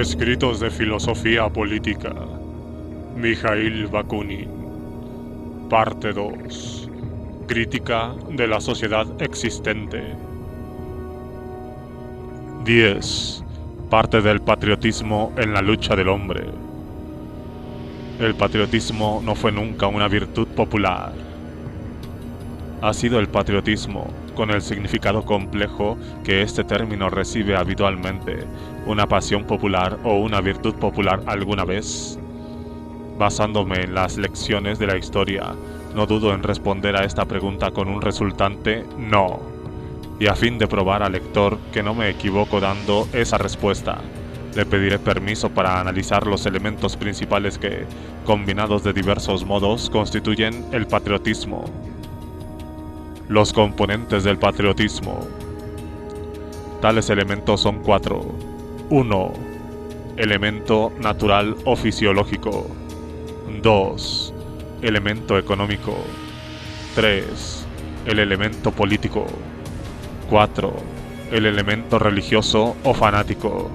Escritos de filosofía política. Mijail Bakunin. Parte 2. Crítica de la sociedad existente. 10. Parte del patriotismo en la lucha del hombre. El patriotismo no fue nunca una virtud popular. Ha sido el patriotismo, con el significado complejo que este término recibe habitualmente, una pasión popular o una virtud popular alguna vez. Basándome en las lecciones de la historia, no dudo en responder a esta pregunta con un resultante no. Y a fin de probar al lector que no me equivoco dando esa respuesta, le pediré permiso para analizar los elementos principales que, combinados de diversos modos, constituyen el patriotismo. Los componentes del patriotismo. Tales elementos son 4. 1. Elemento natural o fisiológico. 2. Elemento económico. 3. El elemento político. 4. El elemento religioso o fanático.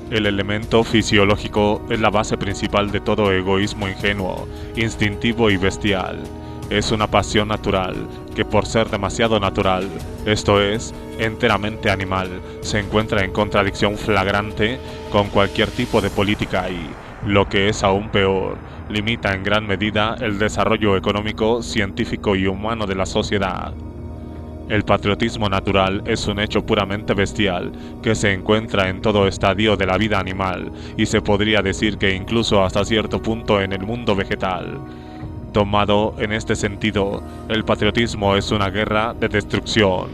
El elemento fisiológico es la base principal de todo egoísmo ingenuo, instintivo y bestial. Es una pasión natural, que por ser demasiado natural, esto es, enteramente animal, se encuentra en contradicción flagrante con cualquier tipo de política y, lo que es aún peor, limita en gran medida el desarrollo económico, científico y humano de la sociedad. El patriotismo natural es un hecho puramente bestial, que se encuentra en todo estadio de la vida animal, y se podría decir que incluso hasta cierto punto en el mundo vegetal. Tomado en este sentido, el patriotismo es una guerra de destrucción,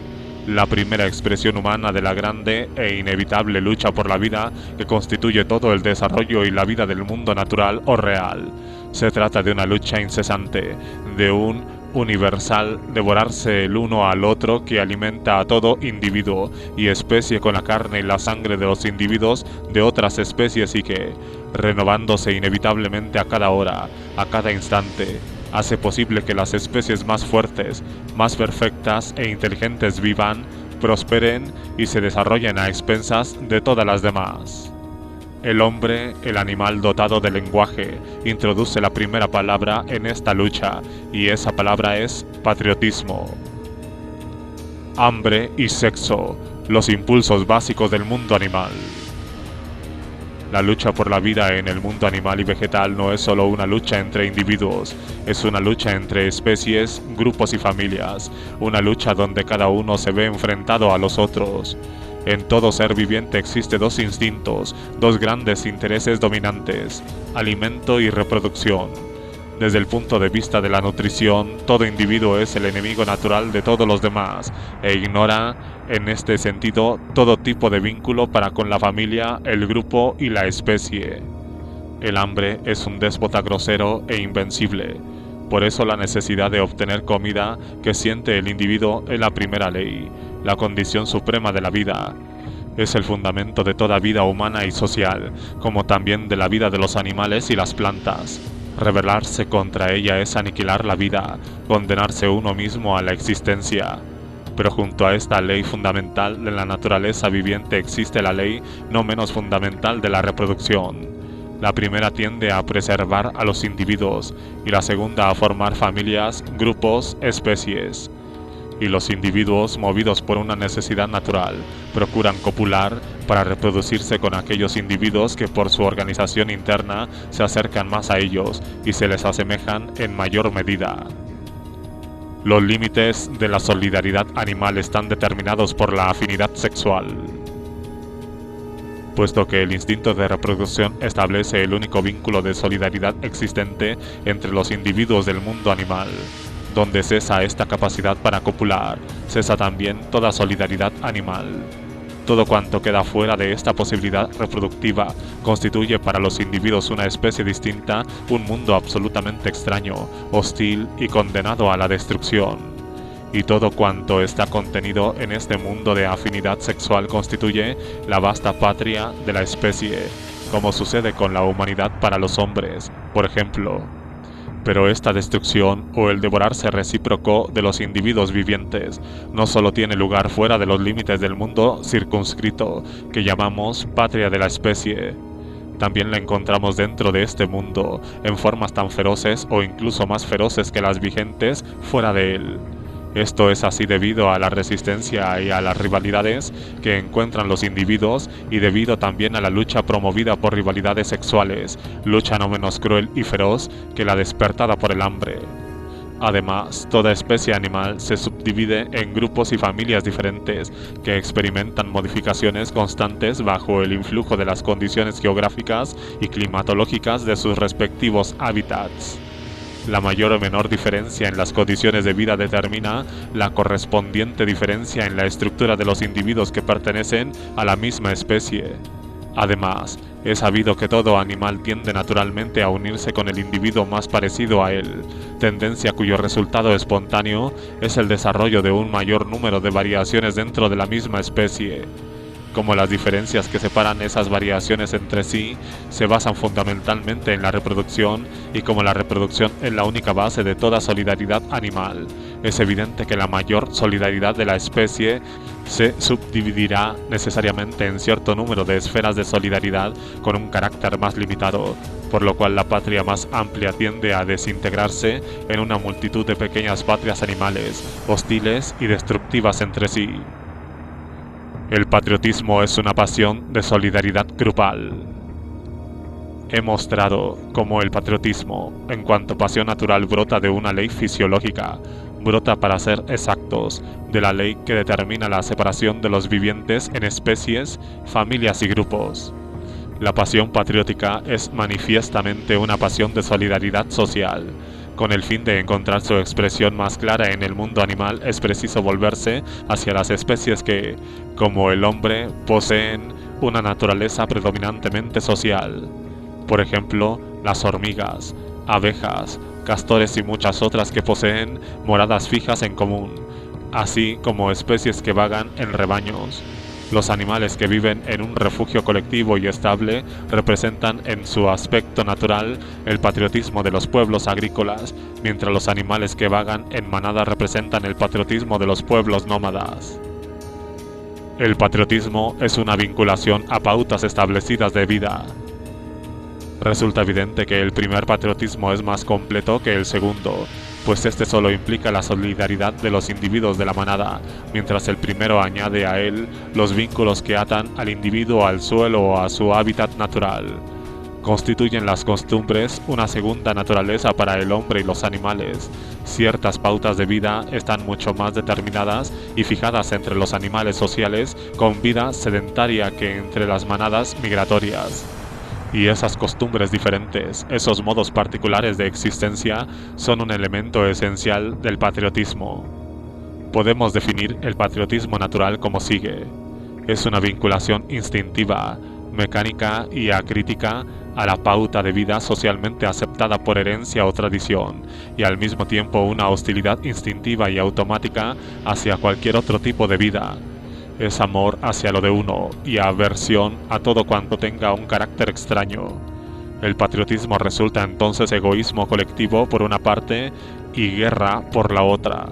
la primera expresión humana de la grande e inevitable lucha por la vida que constituye todo el desarrollo y la vida del mundo natural o real. Se trata de una lucha incesante, de un universal devorarse el uno al otro que alimenta a todo individuo y especie con la carne y la sangre de los individuos de otras especies y que, renovándose inevitablemente a cada hora, a cada instante, hace posible que las especies más fuertes, más perfectas e inteligentes vivan, prosperen y se desarrollen a expensas de todas las demás. El hombre, el animal dotado de lenguaje, introduce la primera palabra en esta lucha, y esa palabra es patriotismo. Hambre y sexo, los impulsos básicos del mundo animal. La lucha por la vida en el mundo animal y vegetal no es solo una lucha entre individuos, es una lucha entre especies, grupos y familias, una lucha donde cada uno se ve enfrentado a los otros. En todo ser viviente existe dos instintos, dos grandes intereses dominantes, alimento y reproducción. Desde el punto de vista de la nutrición, todo individuo es el enemigo natural de todos los demás e ignora, en este sentido, todo tipo de vínculo para con la familia, el grupo y la especie. El hambre es un déspota grosero e invencible. Por eso la necesidad de obtener comida que siente el individuo es la primera ley, la condición suprema de la vida. Es el fundamento de toda vida humana y social, como también de la vida de los animales y las plantas. Rebelarse contra ella es aniquilar la vida, condenarse uno mismo a la existencia. Pero junto a esta ley fundamental de la naturaleza viviente existe la ley no menos fundamental de la reproducción. La primera tiende a preservar a los individuos y la segunda a formar familias, grupos, especies. Y los individuos, movidos por una necesidad natural, procuran copular para reproducirse con aquellos individuos que por su organización interna se acercan más a ellos y se les asemejan en mayor medida. Los límites de la solidaridad animal están determinados por la afinidad sexual. Puesto que el instinto de reproducción establece el único vínculo de solidaridad existente entre los individuos del mundo animal, donde cesa esta capacidad para copular, cesa también toda solidaridad animal. Todo cuanto queda fuera de esta posibilidad reproductiva constituye para los individuos una especie distinta, un mundo absolutamente extraño, hostil y condenado a la destrucción. Y todo cuanto está contenido en este mundo de afinidad sexual constituye la vasta patria de la especie, como sucede con la humanidad para los hombres, por ejemplo. Pero esta destrucción o el devorarse recíproco de los individuos vivientes no solo tiene lugar fuera de los límites del mundo circunscrito que llamamos patria de la especie. También la encontramos dentro de este mundo, en formas tan feroces o incluso más feroces que las vigentes fuera de él. Esto es así debido a la resistencia y a las rivalidades que encuentran los individuos y debido también a la lucha promovida por rivalidades sexuales, lucha no menos cruel y feroz que la despertada por el hambre. Además, toda especie animal se subdivide en grupos y familias diferentes que experimentan modificaciones constantes bajo el influjo de las condiciones geográficas y climatológicas de sus respectivos hábitats. La mayor o menor diferencia en las condiciones de vida determina la correspondiente diferencia en la estructura de los individuos que pertenecen a la misma especie. Además, es sabido que todo animal tiende naturalmente a unirse con el individuo más parecido a él, tendencia cuyo resultado espontáneo es el desarrollo de un mayor número de variaciones dentro de la misma especie. Como las diferencias que separan esas variaciones entre sí se basan fundamentalmente en la reproducción y como la reproducción es la única base de toda solidaridad animal, es evidente que la mayor solidaridad de la especie se subdividirá necesariamente en cierto número de esferas de solidaridad con un carácter más limitado, por lo cual la patria más amplia tiende a desintegrarse en una multitud de pequeñas patrias animales, hostiles y destructivas entre sí. El patriotismo es una pasión de solidaridad grupal. He mostrado cómo el patriotismo, en cuanto pasión natural, brota de una ley fisiológica, brota, para ser exactos, de la ley que determina la separación de los vivientes en especies, familias y grupos. La pasión patriótica es manifiestamente una pasión de solidaridad social. Con el fin de encontrar su expresión más clara en el mundo animal es preciso volverse hacia las especies que, como el hombre, poseen una naturaleza predominantemente social. Por ejemplo, las hormigas, abejas, castores y muchas otras que poseen moradas fijas en común, así como especies que vagan en rebaños. Los animales que viven en un refugio colectivo y estable representan en su aspecto natural el patriotismo de los pueblos agrícolas, mientras los animales que vagan en manada representan el patriotismo de los pueblos nómadas. El patriotismo es una vinculación a pautas establecidas de vida. Resulta evidente que el primer patriotismo es más completo que el segundo, pues este solo implica la solidaridad de los individuos de la manada, mientras el primero añade a él los vínculos que atan al individuo al suelo o a su hábitat natural. Constituyen las costumbres una segunda naturaleza para el hombre y los animales. Ciertas pautas de vida están mucho más determinadas y fijadas entre los animales sociales con vida sedentaria que entre las manadas migratorias. Y esas costumbres diferentes, esos modos particulares de existencia, son un elemento esencial del patriotismo. Podemos definir el patriotismo natural como sigue. Es una vinculación instintiva, mecánica y acrítica a la pauta de vida socialmente aceptada por herencia o tradición, y al mismo tiempo una hostilidad instintiva y automática hacia cualquier otro tipo de vida. Es amor hacia lo de uno y aversión a todo cuanto tenga un carácter extraño. El patriotismo resulta entonces egoísmo colectivo por una parte y guerra por la otra.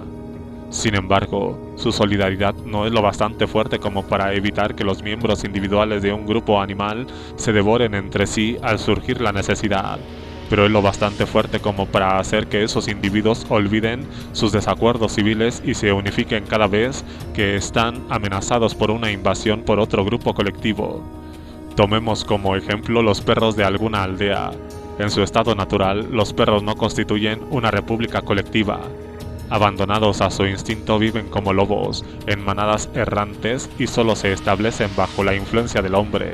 Sin embargo, su solidaridad no es lo bastante fuerte como para evitar que los miembros individuales de un grupo animal se devoren entre sí al surgir la necesidad, pero es lo bastante fuerte como para hacer que esos individuos olviden sus desacuerdos civiles y se unifiquen cada vez que están amenazados por una invasión por otro grupo colectivo. Tomemos como ejemplo los perros de alguna aldea. En su estado natural, los perros no constituyen una república colectiva. Abandonados a su instinto, viven como lobos, en manadas errantes y solo se establecen bajo la influencia del hombre.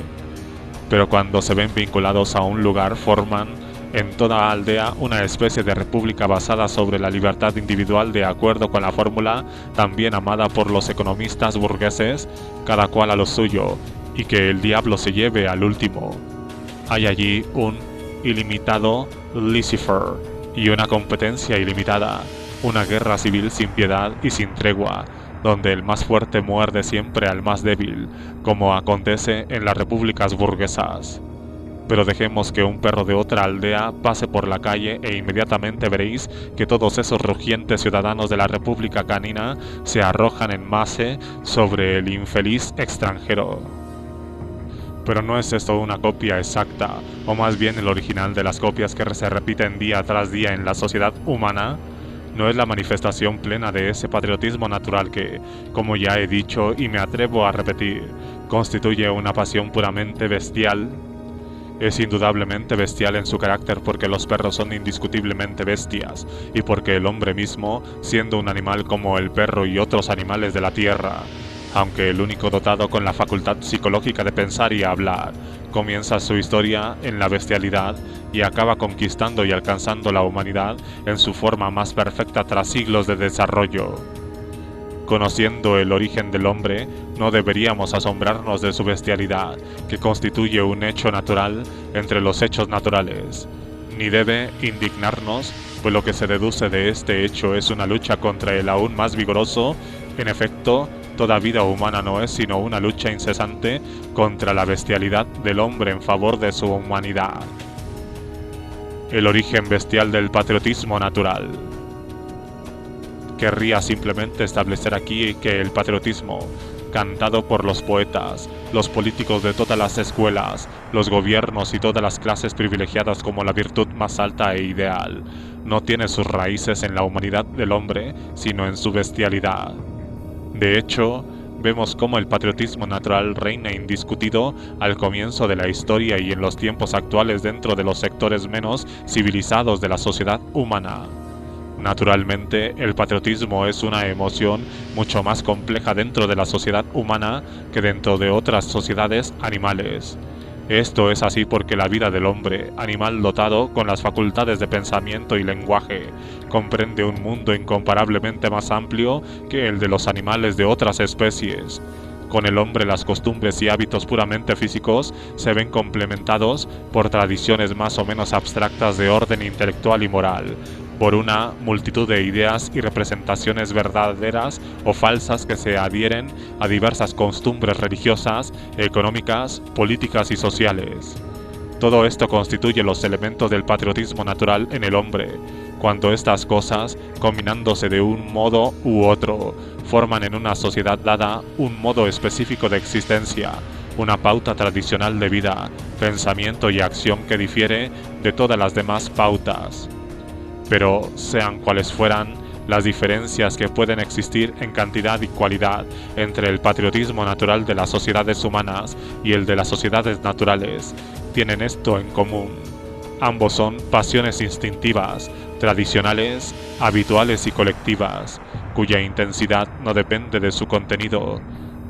Pero cuando se ven vinculados a un lugar, forman en toda aldea una especie de república basada sobre la libertad individual de acuerdo con la fórmula también amada por los economistas burgueses, cada cual a lo suyo, y que el diablo se lleve al último. Hay allí un ilimitado laissez-faire y una competencia ilimitada, una guerra civil sin piedad y sin tregua, donde el más fuerte muerde siempre al más débil, como acontece en las repúblicas burguesas. Pero dejemos que un perro de otra aldea pase por la calle e inmediatamente veréis que todos esos rugientes ciudadanos de la República Canina se arrojan en masa sobre el infeliz extranjero. Pero no es esto una copia exacta, o más bien el original de las copias que se repiten día tras día en la sociedad humana. No es la manifestación plena de ese patriotismo natural que, como ya he dicho y me atrevo a repetir, constituye una pasión puramente bestial. Es indudablemente bestial en su carácter porque los perros son indiscutiblemente bestias y porque el hombre mismo, siendo un animal como el perro y otros animales de la tierra, aunque el único dotado con la facultad psicológica de pensar y hablar, comienza su historia en la bestialidad y acaba conquistando y alcanzando la humanidad en su forma más perfecta tras siglos de desarrollo. Conociendo el origen del hombre, no deberíamos asombrarnos de su bestialidad, que constituye un hecho natural entre los hechos naturales. Ni debe indignarnos, pues lo que se deduce de este hecho es una lucha contra el aún más vigoroso. En efecto, toda vida humana no es sino una lucha incesante contra la bestialidad del hombre en favor de su humanidad. El origen bestial del patriotismo natural. Querría simplemente establecer aquí que el patriotismo, cantado por los poetas, los políticos de todas las escuelas, los gobiernos y todas las clases privilegiadas como la virtud más alta e ideal, no tiene sus raíces en la humanidad del hombre, sino en su bestialidad. De hecho, vemos cómo el patriotismo natural reina indiscutido al comienzo de la historia y en los tiempos actuales dentro de los sectores menos civilizados de la sociedad humana. Naturalmente, el patriotismo es una emoción mucho más compleja dentro de la sociedad humana que dentro de otras sociedades animales. Esto es así porque la vida del hombre, animal dotado con las facultades de pensamiento y lenguaje, comprende un mundo incomparablemente más amplio que el de los animales de otras especies. Con el hombre las costumbres y hábitos puramente físicos se ven complementados por tradiciones más o menos abstractas de orden intelectual y moral, por una multitud de ideas y representaciones verdaderas o falsas que se adhieren a diversas costumbres religiosas, económicas, políticas y sociales. Todo esto constituye los elementos del patriotismo natural en el hombre, cuando estas cosas, combinándose de un modo u otro, forman en una sociedad dada un modo específico de existencia, una pauta tradicional de vida, pensamiento y acción que difiere de todas las demás pautas. Pero, sean cuales fueran las diferencias que pueden existir en cantidad y cualidad entre el patriotismo natural de las sociedades humanas y el de las sociedades naturales, tienen esto en común. Ambos son pasiones instintivas, tradicionales, habituales y colectivas, cuya intensidad no depende de su contenido.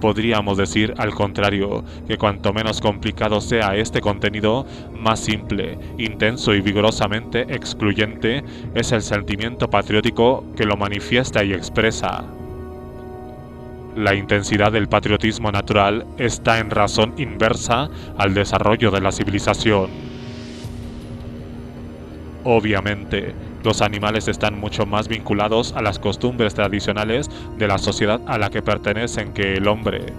Podríamos decir, al contrario, que cuanto menos complicado sea este contenido, más simple, intenso y vigorosamente excluyente es el sentimiento patriótico que lo manifiesta y expresa. La intensidad del patriotismo natural está en razón inversa al desarrollo de la civilización. Obviamente, los animales están mucho más vinculados a las costumbres tradicionales de la sociedad a la que pertenecen que el hombre.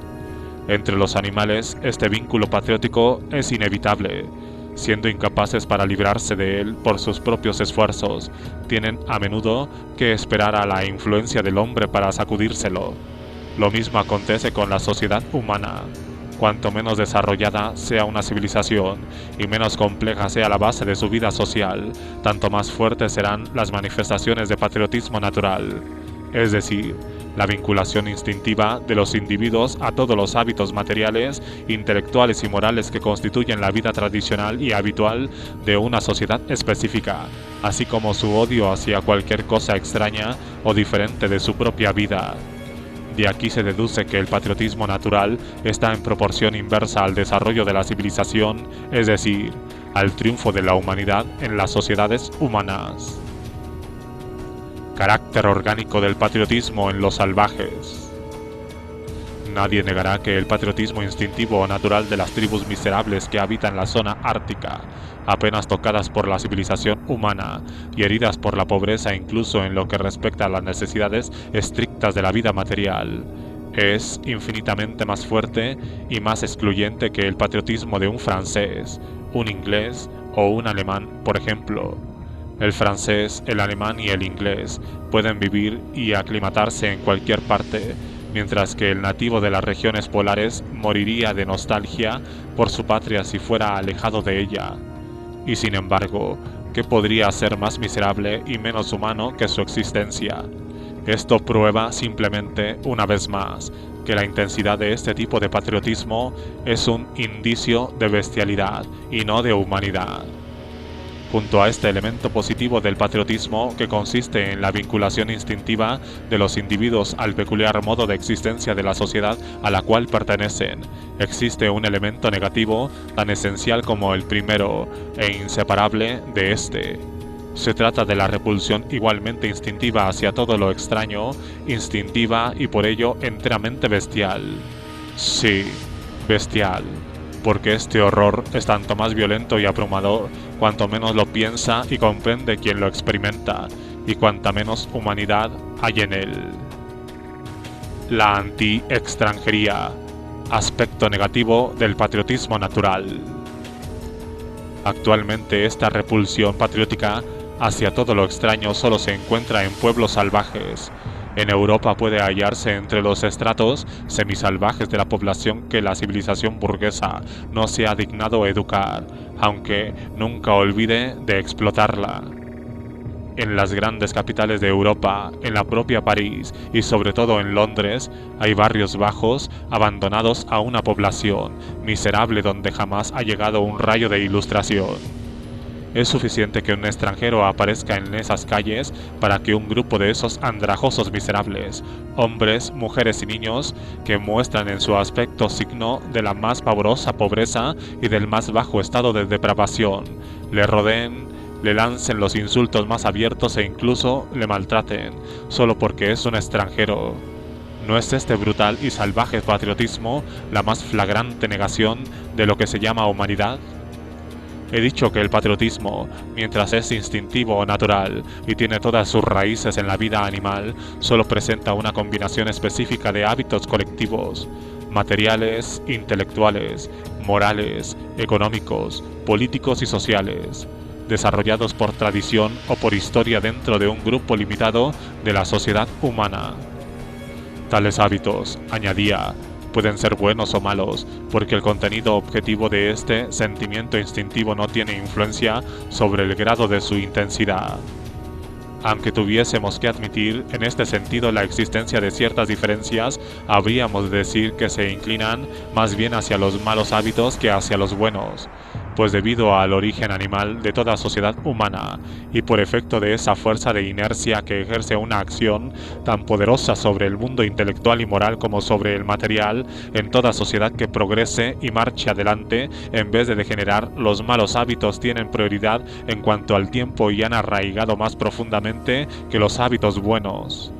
Entre los animales, este vínculo patriótico es inevitable. Siendo incapaces para librarse de él por sus propios esfuerzos, tienen a menudo que esperar a la influencia del hombre para sacudírselo. Lo mismo acontece con la sociedad humana. Cuanto menos desarrollada sea una civilización y menos compleja sea la base de su vida social, tanto más fuertes serán las manifestaciones de patriotismo natural, es decir, la vinculación instintiva de los individuos a todos los hábitos materiales, intelectuales y morales que constituyen la vida tradicional y habitual de una sociedad específica, así como su odio hacia cualquier cosa extraña o diferente de su propia vida. De aquí se deduce que el patriotismo natural está en proporción inversa al desarrollo de la civilización, es decir, al triunfo de la humanidad en las sociedades humanas. Carácter orgánico del patriotismo en los salvajes. Nadie negará que el patriotismo instintivo o natural de las tribus miserables que habitan la zona ártica, apenas tocadas por la civilización humana y heridas por la pobreza incluso en lo que respecta a las necesidades estrictas de la vida material, es infinitamente más fuerte y más excluyente que el patriotismo de un francés, un inglés o un alemán, por ejemplo. El francés, el alemán y el inglés pueden vivir y aclimatarse en cualquier parte, mientras que el nativo de las regiones polares moriría de nostalgia por su patria si fuera alejado de ella. Y sin embargo, ¿qué podría ser más miserable y menos humano que su existencia? Esto prueba simplemente, una vez más, que la intensidad de este tipo de patriotismo es un indicio de bestialidad y no de humanidad. Junto a este elemento positivo del patriotismo, que consiste en la vinculación instintiva de los individuos al peculiar modo de existencia de la sociedad a la cual pertenecen, existe un elemento negativo tan esencial como el primero e inseparable de este. Se trata de la repulsión igualmente instintiva hacia todo lo extraño, instintiva y por ello enteramente bestial. Sí, bestial. Porque este horror es tanto más violento y abrumador cuanto menos lo piensa y comprende quien lo experimenta, y cuanta menos humanidad hay en él. La anti-extranjería, aspecto negativo del patriotismo natural. Actualmente esta repulsión patriótica hacia todo lo extraño solo se encuentra en pueblos salvajes. En Europa puede hallarse entre los estratos semisalvajes de la población que la civilización burguesa no se ha dignado educar, aunque nunca olvide de explotarla. En las grandes capitales de Europa, en la propia París y sobre todo en Londres, hay barrios bajos abandonados a una población miserable donde jamás ha llegado un rayo de ilustración. Es suficiente que un extranjero aparezca en esas calles para que un grupo de esos andrajosos miserables, hombres, mujeres y niños, que muestran en su aspecto signo de la más pavorosa pobreza y del más bajo estado de depravación, le rodeen, le lancen los insultos más abiertos e incluso le maltraten, solo porque es un extranjero. ¿No es este brutal y salvaje patriotismo la más flagrante negación de lo que se llama humanidad? He dicho que el patriotismo, mientras es instintivo o natural y tiene todas sus raíces en la vida animal, solo presenta una combinación específica de hábitos colectivos, materiales, intelectuales, morales, económicos, políticos y sociales, desarrollados por tradición o por historia dentro de un grupo limitado de la sociedad humana. Tales hábitos, añadía, pueden ser buenos o malos, porque el contenido objetivo de este sentimiento instintivo no tiene influencia sobre el grado de su intensidad. Aunque tuviésemos que admitir en este sentido la existencia de ciertas diferencias, habríamos de decir que se inclinan más bien hacia los malos hábitos que hacia los buenos, pues debido al origen animal de toda sociedad humana, y por efecto de esa fuerza de inercia que ejerce una acción tan poderosa sobre el mundo intelectual y moral como sobre el material, en toda sociedad que progrese y marche adelante, en vez de degenerar, los malos hábitos tienen prioridad en cuanto al tiempo y han arraigado más profundamente que los hábitos buenos.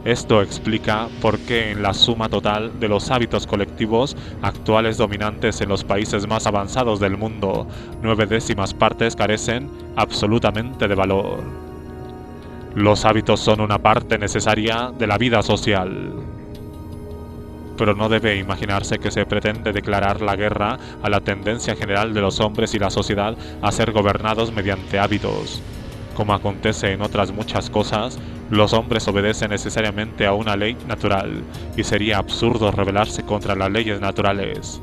Esto explica por qué en la suma total de los hábitos colectivos actuales dominantes en los países más avanzados del mundo, 9/10 partes carecen absolutamente de valor. Los hábitos son una parte necesaria de la vida social. Pero no debe imaginarse que se pretende declarar la guerra a la tendencia general de los hombres y la sociedad a ser gobernados mediante hábitos. Como acontece en otras muchas cosas, los hombres obedecen necesariamente a una ley natural, y sería absurdo rebelarse contra las leyes naturales.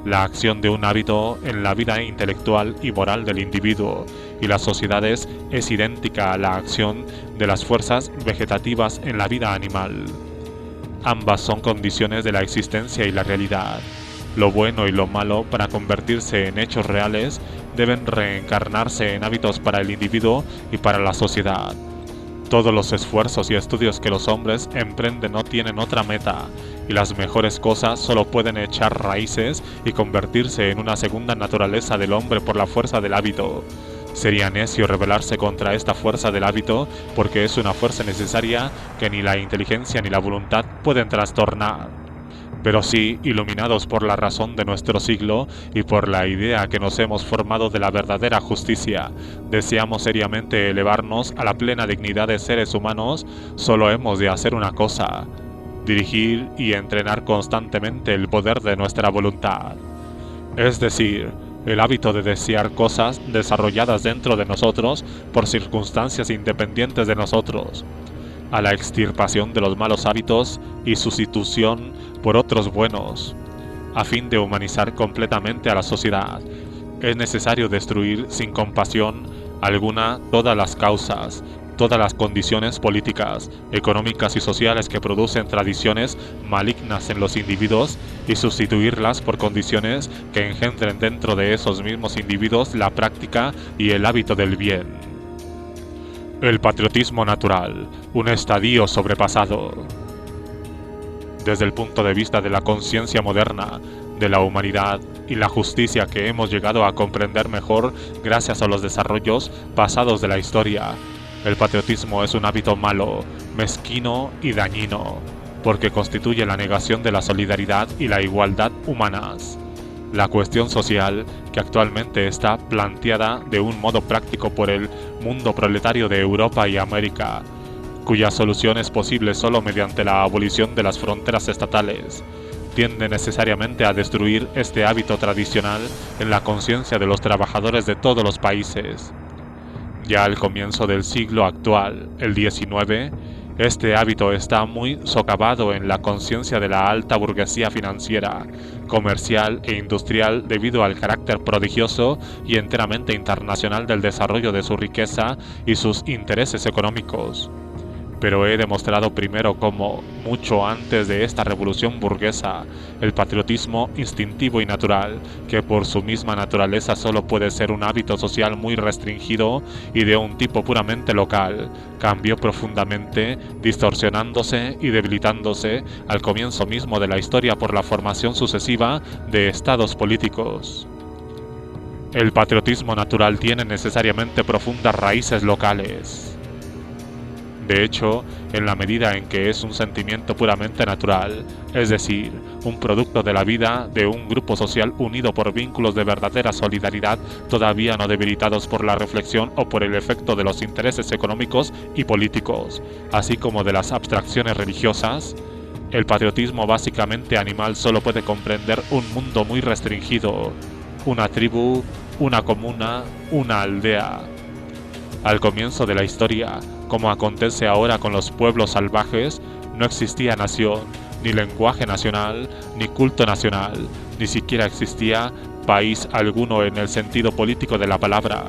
La acción de un hábito en la vida intelectual y moral del individuo y las sociedades es idéntica a la acción de las fuerzas vegetativas en la vida animal. Ambas son condiciones de la existencia y la realidad. Lo bueno y lo malo, para convertirse en hechos reales, deben reencarnarse en hábitos para el individuo y para la sociedad. Todos los esfuerzos y estudios que los hombres emprenden no tienen otra meta, y las mejores cosas solo pueden echar raíces y convertirse en una segunda naturaleza del hombre por la fuerza del hábito. Sería necio rebelarse contra esta fuerza del hábito, porque es una fuerza necesaria que ni la inteligencia ni la voluntad pueden trastornar. Pero sí, iluminados por la razón de nuestro siglo y por la idea que nos hemos formado de la verdadera justicia, deseamos seriamente elevarnos a la plena dignidad de seres humanos, solo hemos de hacer una cosa: dirigir y entrenar constantemente el poder de nuestra voluntad. Es decir, el hábito de desear cosas desarrolladas dentro de nosotros por circunstancias independientes de nosotros, a la extirpación de los malos hábitos y sustitución por otros buenos. A fin de humanizar completamente a la sociedad, es necesario destruir sin compasión alguna todas las causas, todas las condiciones políticas, económicas y sociales que producen tradiciones malignas en los individuos y sustituirlas por condiciones que engendren dentro de esos mismos individuos la práctica y el hábito del bien. El patriotismo natural, un estadio sobrepasado. Desde el punto de vista de la conciencia moderna, de la humanidad y la justicia que hemos llegado a comprender mejor gracias a los desarrollos pasados de la historia, el patriotismo es un hábito malo, mezquino y dañino, porque constituye la negación de la solidaridad y la igualdad humanas. La cuestión social, que actualmente está planteada de un modo práctico por el mundo proletario de Europa y América, cuya solución es posible solo mediante la abolición de las fronteras estatales, tiende necesariamente a destruir este hábito tradicional en la conciencia de los trabajadores de todos los países. Ya al comienzo del siglo actual, el XIX, este hábito está muy socavado en la conciencia de la alta burguesía financiera, comercial e industrial debido al carácter prodigioso y enteramente internacional del desarrollo de su riqueza y sus intereses económicos. Pero he demostrado primero cómo, mucho antes de esta revolución burguesa, el patriotismo instintivo y natural, que por su misma naturaleza solo puede ser un hábito social muy restringido y de un tipo puramente local, cambió profundamente, distorsionándose y debilitándose al comienzo mismo de la historia por la formación sucesiva de estados políticos. El patriotismo natural tiene necesariamente profundas raíces locales. De hecho, en la medida en que es un sentimiento puramente natural, es decir, un producto de la vida de un grupo social unido por vínculos de verdadera solidaridad, todavía no debilitados por la reflexión o por el efecto de los intereses económicos y políticos, así como de las abstracciones religiosas, el patriotismo básicamente animal solo puede comprender un mundo muy restringido, una tribu, una comuna, una aldea. Al comienzo de la historia, como acontece ahora con los pueblos salvajes, no existía nación, ni lenguaje nacional, ni culto nacional, ni siquiera existía país alguno en el sentido político de la palabra.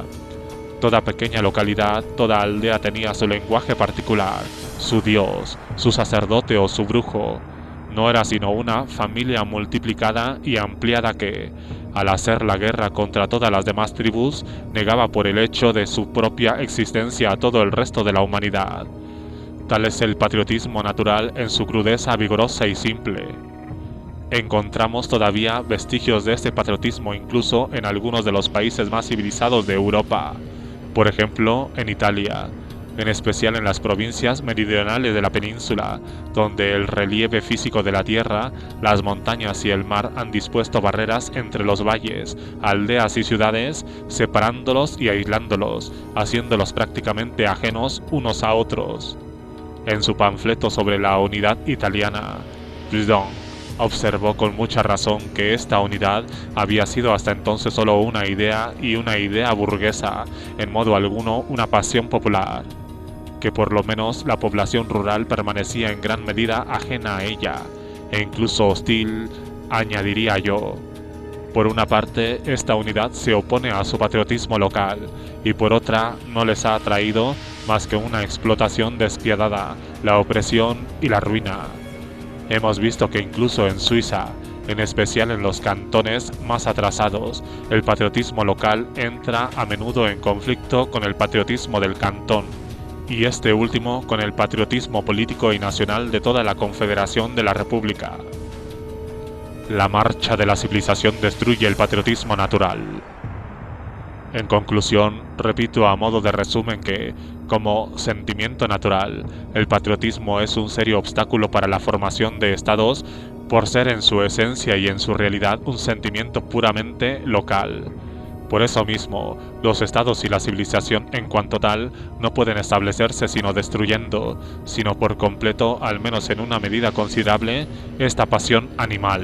Toda pequeña localidad, toda aldea tenía su lenguaje particular, su dios, su sacerdote o su brujo. No era sino una familia multiplicada y ampliada que, al hacer la guerra contra todas las demás tribus, negaba por el hecho de su propia existencia a todo el resto de la humanidad. Tal es el patriotismo natural en su crudeza vigorosa y simple. Encontramos todavía vestigios de este patriotismo incluso en algunos de los países más civilizados de Europa, por ejemplo, en Italia, en especial en las provincias meridionales de la península, donde el relieve físico de la tierra, las montañas y el mar han dispuesto barreras entre los valles, aldeas y ciudades, separándolos y aislándolos, haciéndolos prácticamente ajenos unos a otros. En su panfleto sobre la unidad italiana, Proudhon observó con mucha razón que esta unidad había sido hasta entonces solo una idea y una idea burguesa, en modo alguno una pasión popular, que por lo menos la población rural permanecía en gran medida ajena a ella, e incluso hostil, añadiría yo. Por una parte, esta unidad se opone a su patriotismo local, y por otra, no les ha traído más que una explotación despiadada, la opresión y la ruina. Hemos visto que incluso en Suiza, en especial en los cantones más atrasados, el patriotismo local entra a menudo en conflicto con el patriotismo del cantón, y este último con el patriotismo político y nacional de toda la Confederación de la República. La marcha de la civilización destruye el patriotismo natural. En conclusión, repito a modo de resumen que, como sentimiento natural, el patriotismo es un serio obstáculo para la formación de estados por ser en su esencia y en su realidad un sentimiento puramente local. Por eso mismo, los estados y la civilización en cuanto tal no pueden establecerse sino destruyendo, sino por completo, al menos en una medida considerable, esta pasión animal.